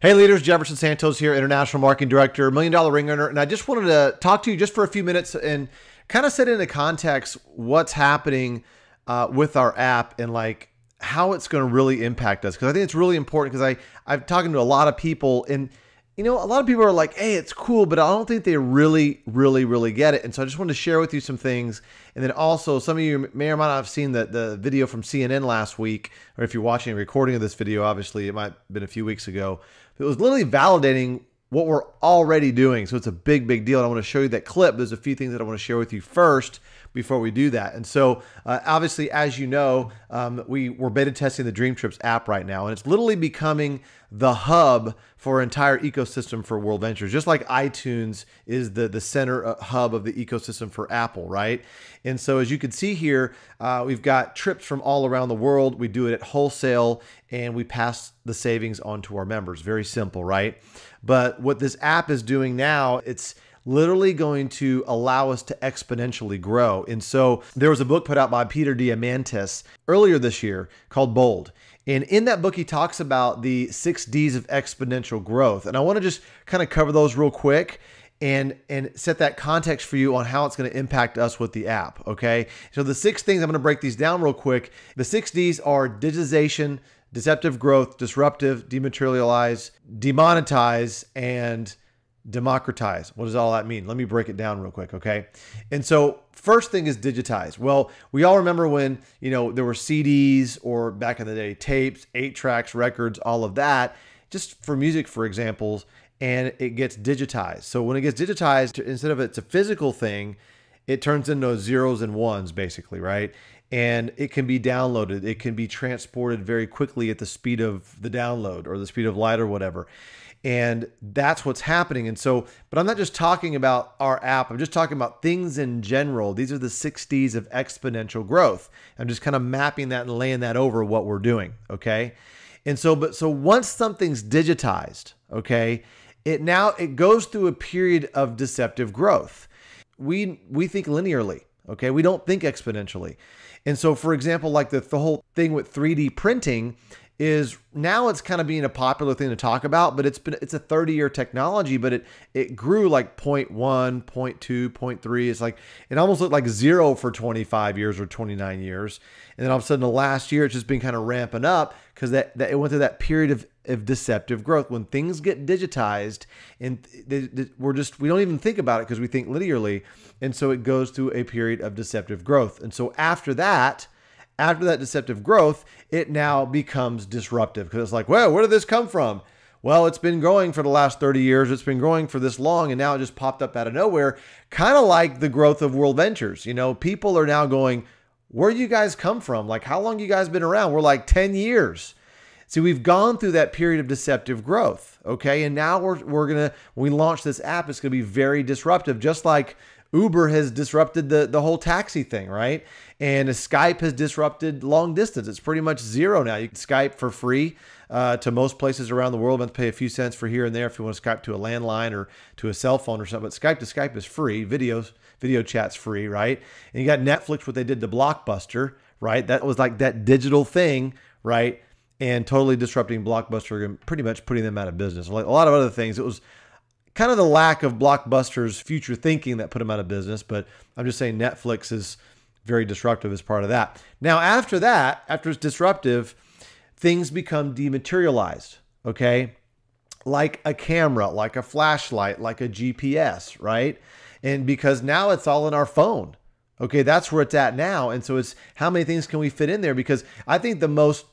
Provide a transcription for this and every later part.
Hey leaders, Jefferson Santos here, International Marketing Director, $1 Million Ring Earner, and I just wanted to talk to you just for a few minutes and kind of set into context what's happening with our app and like how it's going to really impact us. Because I think it's really important because I'm talking to a lot of people and a lot of people are like, hey, it's cool, but I don't think they really get it. And so I just wanted to share with you some things. And then also some of you may or might not have seen the video from CNN last week, or if you're watching a recording of this video, obviously it might have been a few weeks ago. It was literally validating what we're already doing. So it's a big deal. And I want to show you that clip. There's a few things that I want to share with you first before we do that. And so obviously, as you know, we're beta testing the Dreamtrips app right now, and it's literally becoming the hub for our entire ecosystem for World Ventures, just like iTunes is the center hub of the ecosystem for Apple, right? And so as you can see here, we've got trips from all around the world. We do it at wholesale, and we pass the savings on to our members. Very simple, right? But what this app is doing now, it's literally going to allow us to exponentially grow. And so there was a book put out by Peter Diamandis earlier this year called Bold. And in that book, he talks about the 6 Ds of exponential growth. And I want to just kind of cover those real quick and set that context for you on how it's going to impact us with the app, okay? So the 6 things, I'm going to break these down real quick. The 6 Ds are digitization, deceptive growth, disruptive, dematerialize, demonetize, and democratize. What does all that mean? Let me break it down real quick, okay? And so first thing is digitize. Well, we all remember when, there were CDs or back in the day, tapes, 8 tracks, records, all of that, just for music, for examples, and it gets digitized. So when it gets digitized, instead of it's a physical thing, it turns into zeros and ones basically, right? And it can be downloaded. It can be transported very quickly at the speed of the download or the speed of light or whatever. And that's what's happening. And so, but I'm not just talking about our app. I'm just talking about things in general. These are the 6 Ds of exponential growth. I'm just kind of mapping that and laying that over what we're doing. Okay. And so, so once something's digitized, okay, it goes through a period of deceptive growth. We think linearly. Okay. We don't think exponentially. And so, for example, like the whole thing with 3D printing is now it's kind of being a popular thing to talk about, but it's a 30-year technology, but it grew like 0.1, 0.2, 0.3. It's like, it almost looked like 0 for 25 years or 29 years. And then all of a sudden the last year, it's just been kind of ramping up because that it went through that period of deceptive growth. When things get digitized and we don't even think about it because we think linearly. And so it goes through a period of deceptive growth. And so after that deceptive growth, it now becomes disruptive because it's like, well, where did this come from? Well, it's been growing for the last 30 years. It's been growing for this long, and now it just popped up out of nowhere, kind of like the growth of World Ventures. People are now going, where do you guys come from? Like, how long you guys been around? We're like 10 years. See, we've gone through that period of deceptive growth, okay? And now we're going to, when we launch this app, it's going to be very disruptive, just like Uber has disrupted the whole taxi thing, right? And Skype has disrupted long distance. It's pretty much zero now. You can Skype for free to most places around the world. You have to pay a few cents for here and there if you want to Skype to a landline or to a cell phone or something. But Skype to Skype is free. Video chat's free, right? And you got Netflix, what they did to Blockbuster, right? That was like that digital thing, right? And totally disrupting Blockbuster and pretty much putting them out of business. Like a lot of other things. It was kind of the lack of Blockbuster's future thinking that put them out of business. But I'm just saying Netflix is very disruptive as part of that. Now, after it's disruptive, things become dematerialized, okay? Like a camera, like a flashlight, like a GPS, right? And because now it's all in our phone, okay? That's where it's at now. And so it's how many things can we fit in there? Because I think the most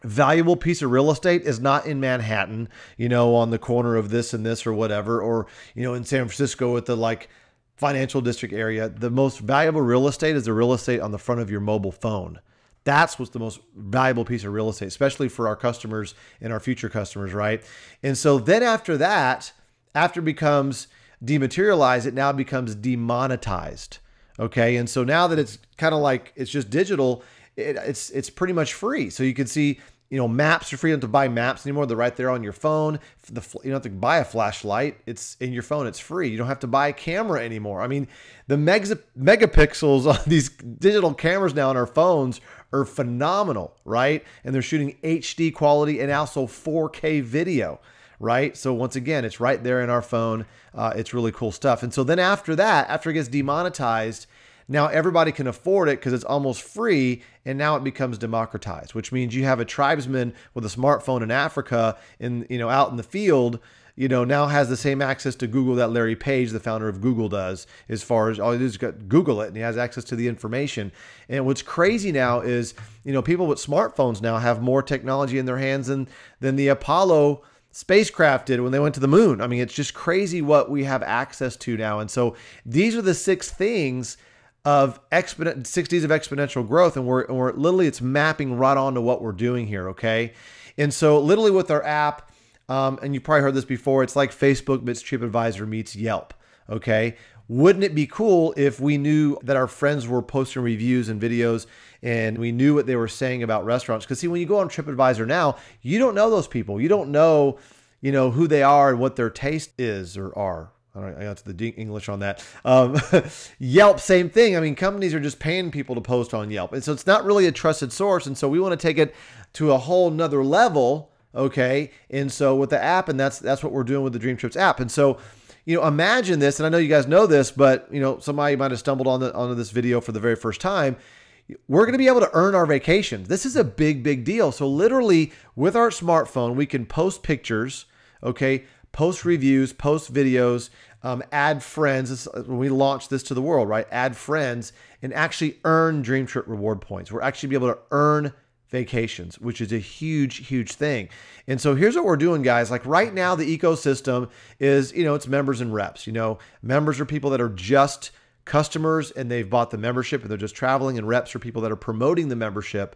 valuable piece of real estate is not in Manhattan, on the corner of this and this or whatever, or, in San Francisco at the like financial district area. The most valuable real estate is the real estate on the front of your mobile phone. That's what's the most valuable piece of real estate, especially for our customers and our future customers, right? And so then after that, after it becomes dematerialized, it now becomes demonetized, okay? And so now that it's kind of like, it's just digital, it's pretty much free. So you can see, maps are free. You don't have to buy maps anymore. They're right there on your phone. You don't have to buy a flashlight. It's in your phone. It's free. You don't have to buy a camera anymore. I mean, the megapixels on these digital cameras now on our phones are phenomenal, right? And they're shooting HD quality and also 4K video, right? So once again, it's right there in our phone. It's really cool stuff. And so then after that, after it gets demonetized, now everybody can afford it because it's almost free, and now it becomes democratized, which means you have a tribesman with a smartphone in Africa, out in the field, now has the same access to Google that Larry Page, the founder of Google, does, as far as all he does is Google it and he has access to the information. And what's crazy now is, people with smartphones now have more technology in their hands than the Apollo spacecraft did when they went to the moon. I mean, it's just crazy what we have access to now. And so these are the 6 things of 6 Ds of exponential growth. And we're literally, it's mapping right onto what we're doing here. Okay. And so literally with our app, and you probably heard this before, it's like Facebook meets TripAdvisor meets Yelp. Okay. Wouldn't it be cool if we knew that our friends were posting reviews and videos and we knew what they were saying about restaurants? Because see, when you go on TripAdvisor now, you don't know those people. You don't know, who they are and what their taste is or are. All right, I got to the English on that. Yelp, same thing. I mean, companies are just paying people to post on Yelp. And so it's not really a trusted source. And so we want to take it to a whole nother level. Okay. And so with the app, and that's what we're doing with the Dreamtrips app. And so, imagine this, and I know you guys know this, but somebody might have stumbled onto this video for the very first time. We're going to be able to earn our vacations. This is a big, big deal. So literally with our smartphone, we can post pictures, okay, post reviews, post videos, add friends. When we launch this to the world, right? Add friends and actually earn Dream Trip reward points. We're actually be able to earn vacations, which is a huge, huge thing. And so here's what we're doing, guys. Like right now, the ecosystem is, it's members and reps. Members are people that are just customers and they've bought the membership and they're just traveling, and reps are people that are promoting the membership,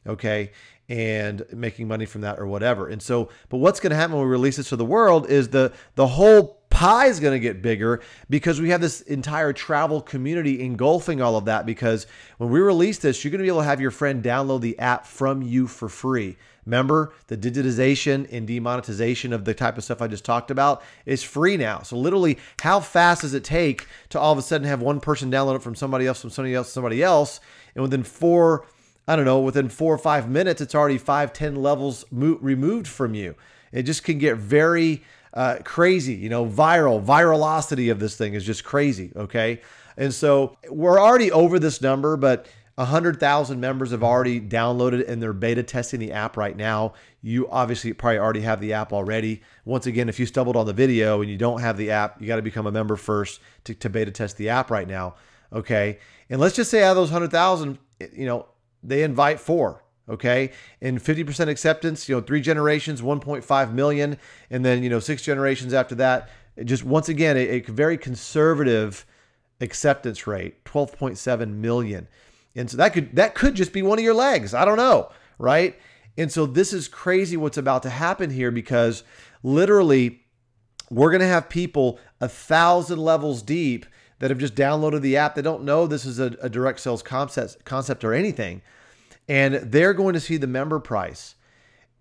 okay, and making money from that or whatever. And so, but what's going to happen when we release this to the world is the whole pie is going to get bigger because we have this entire travel community engulfing all of that. Because when we release this, you're going to be able to have your friend download the app from you for free. Remember, the digitization and demonetization of the type of stuff I just talked about is free now. So literally, how fast does it take to all of a sudden have one person download it from somebody else, and within 4 or 5 minutes, it's already 5-10 levels removed from you. It just can get very crazy, virality of this thing is just crazy. Okay. And so we're already over this number, but 100,000 members have already downloaded and they're beta testing the app right now. You obviously probably already have the app already. Once again, if you stumbled on the video and you don't have the app, you got to become a member first to beta test the app right now. Okay. And let's just say out of those 100,000, they invite 4. Okay. And 50% acceptance, 3 generations, 1.5 million. And then, 6 generations after that, just once again, a very conservative acceptance rate, 12.7 million. And so that could just be one of your legs. I don't know. Right. And so this is crazy what's about to happen here, because literally we're going to have people 1,000 levels deep that have just downloaded the app. They don't know this is a direct sales concept or anything. And they're going to see the member price.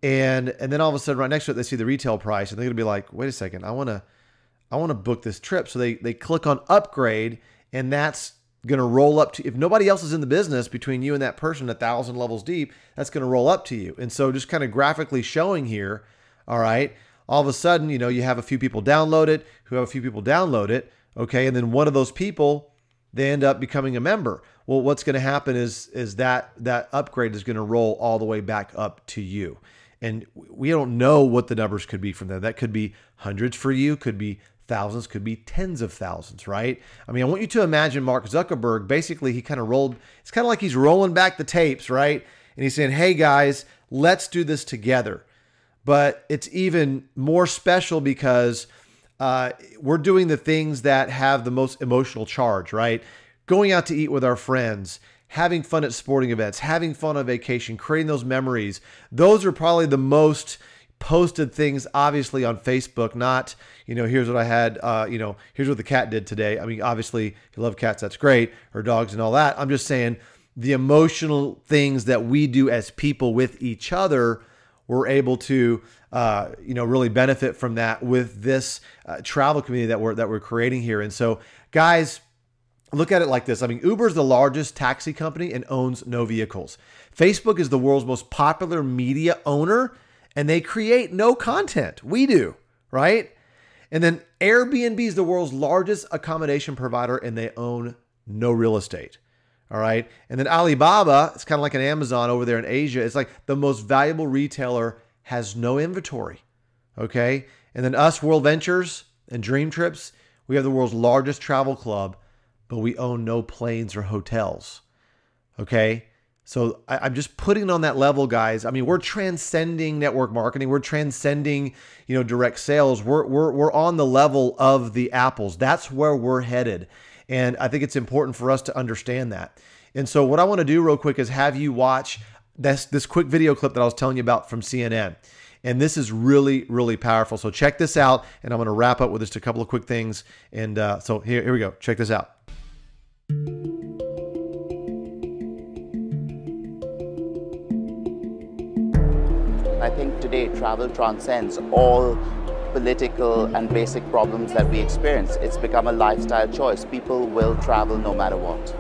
And then all of a sudden right next to it, they see the retail price, and they're going to be like, wait a second, I want to book this trip. So they click on upgrade, and that's going to roll up to, if nobody else is in the business between you and that person 1,000 levels deep, that's going to roll up to you. And so just kind of graphically showing here, all right, all of a sudden, you have a few people download it, who have a few people download it. Okay. And then one of those people, they end up becoming a member. Well, what's going to happen is that upgrade is going to roll all the way back up to you. And we don't know what the numbers could be from there. That could be hundreds for you, could be thousands, could be tens of thousands, right? I mean, I want you to imagine Mark Zuckerberg, basically he kind of it's kind of like he's rolling back the tapes, right? And he's saying, hey guys, let's do this together. But it's even more special because we're doing the things that have the most emotional charge, right? Going out to eat with our friends, having fun at sporting events, having fun on vacation, creating those memories. Those are probably the most posted things, obviously, on Facebook. Not, here's what I had, here's what the cat did today. I mean, obviously, you love cats, that's great, or dogs and all that. I'm just saying the emotional things that we do as people with each other, we're able to, really benefit from that with this travel community that we're creating here. And so, guys, look at it like this. I mean, Uber is the largest taxi company and owns no vehicles. Facebook is the world's most popular media owner, and they create no content. We do, right? And then Airbnb is the world's largest accommodation provider, and they own no real estate. All right. And then Alibaba, it's kind of like an Amazon over there in Asia. It's like the most valuable retailer, has no inventory. Okay. And then us, World Ventures and Dreamtrips, we have the world's largest travel club, but we own no planes or hotels. Okay. So I'm just putting it on that level, guys. I mean, we're transcending network marketing. We're transcending, direct sales. We're on the level of the Apples. That's where we're headed. And I think it's important for us to understand that. And so what I want to do real quick is have you watch this quick video clip that I was telling you about from CNN. And this is really, really powerful. So check this out. And I'm going to wrap up with just a couple of quick things. And so here we go. Check this out. I think today travel transcends all political and basic problems that we experience. It's become a lifestyle choice. People will travel no matter what.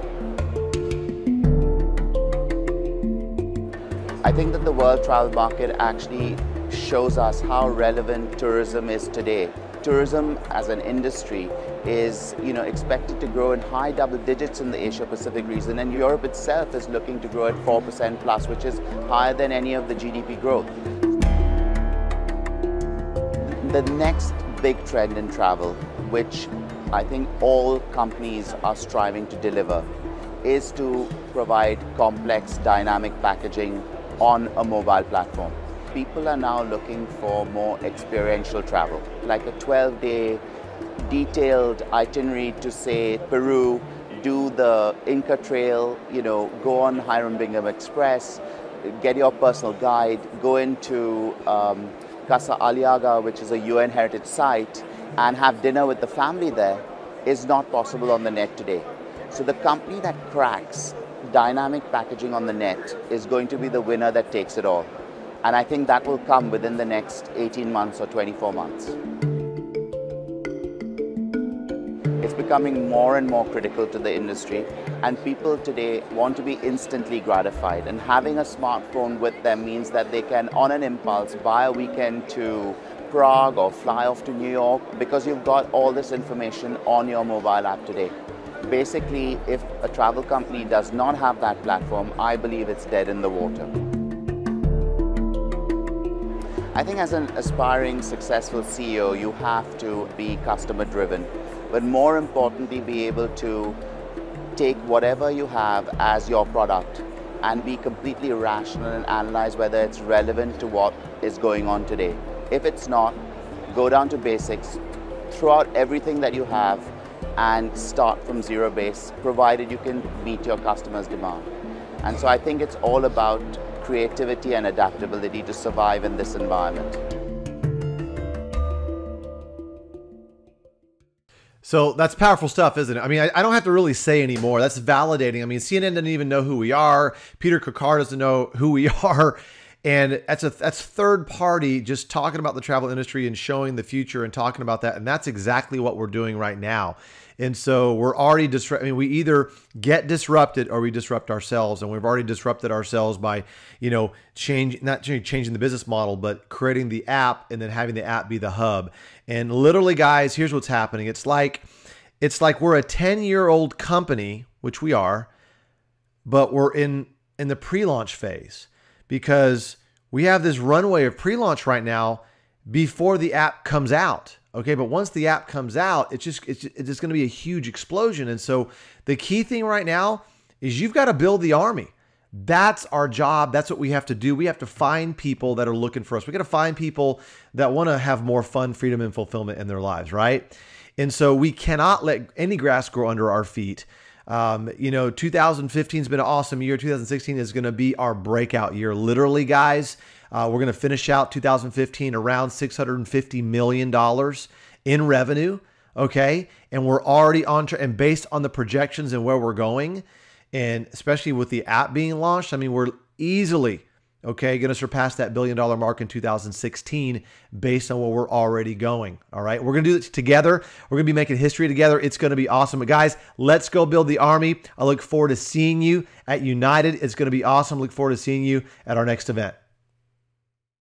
I think that the world travel market actually shows us how relevant tourism is today. Tourism as an industry is expected to grow in high double digits in the Asia Pacific region, and Europe itself is looking to grow at 4% plus, which is higher than any of the GDP growth. The next big trend in travel, which I think all companies are striving to deliver, is to provide complex dynamic packaging on a mobile platform. People are now looking for more experiential travel, like a 12-day detailed itinerary to, say, Peru, do the Inca Trail, go on Hiram Bingham Express, get your personal guide, go into Casa Aliaga, which is a UN heritage site, and have dinner with the family there, is not possible on the net today. So the company that cracks dynamic packaging on the net is going to be the winner that takes it all. And I think that will come within the next 18 months or 24 months. It's becoming more and more critical to the industry, and people today want to be instantly gratified, and having a smartphone with them means that they can, on an impulse, buy a weekend to Prague or fly off to New York because you've got all this information on your mobile app today. Basically, if a travel company does not have that platform, I believe it's dead in the water. I think as an aspiring, successful CEO, you have to be customer driven, but more importantly, be able to take whatever you have as your product and be completely rational and analyze whether it's relevant to what is going on today. If it's not, go down to basics, throw out everything that you have and start from zero base, provided you can meet your customers' demand. And so I think it's all about creativity and adaptability to survive in this environment. So that's powerful stuff, isn't it? I mean, I don't have to really say anymore. That's validating. I mean, CNN doesn't even know who we are. Peter Kokar doesn't know who we are. And that's third party just talking about the travel industry and showing the future and talking about that. And that's exactly what we're doing right now. And so we're already we either get disrupted or we disrupt ourselves. And we've already disrupted ourselves by, not changing the business model, but creating the app and then having the app be the hub. And literally, guys, here's what's happening. It's like we're a 10-year-old company, which we are, but we're in the pre-launch phase, because we have this runway of pre-launch right now before the app comes out. Okay, but once the app comes out, it's just going to be a huge explosion. And so the key thing right now is you've got to build the army. That's our job. That's what we have to do. We have to find people that are looking for us. We got to find people that want to have more fun, freedom, and fulfillment in their lives, right? And so we cannot let any grass grow under our feet. 2015 has been an awesome year. 2016 is going to be our breakout year. Literally, guys, we're going to finish out 2015 around $650 million in revenue. Okay. And we're already on track, and based on the projections and where we're going, and especially with the app being launched, I mean, we're easily, going to surpass that $1 billion mark in 2016 based on where we're already going. All right. We're going to do this together. We're going to be making history together. It's going to be awesome. But guys, let's go build the army. I look forward to seeing you at United. It's going to be awesome. Look forward to seeing you at our next event.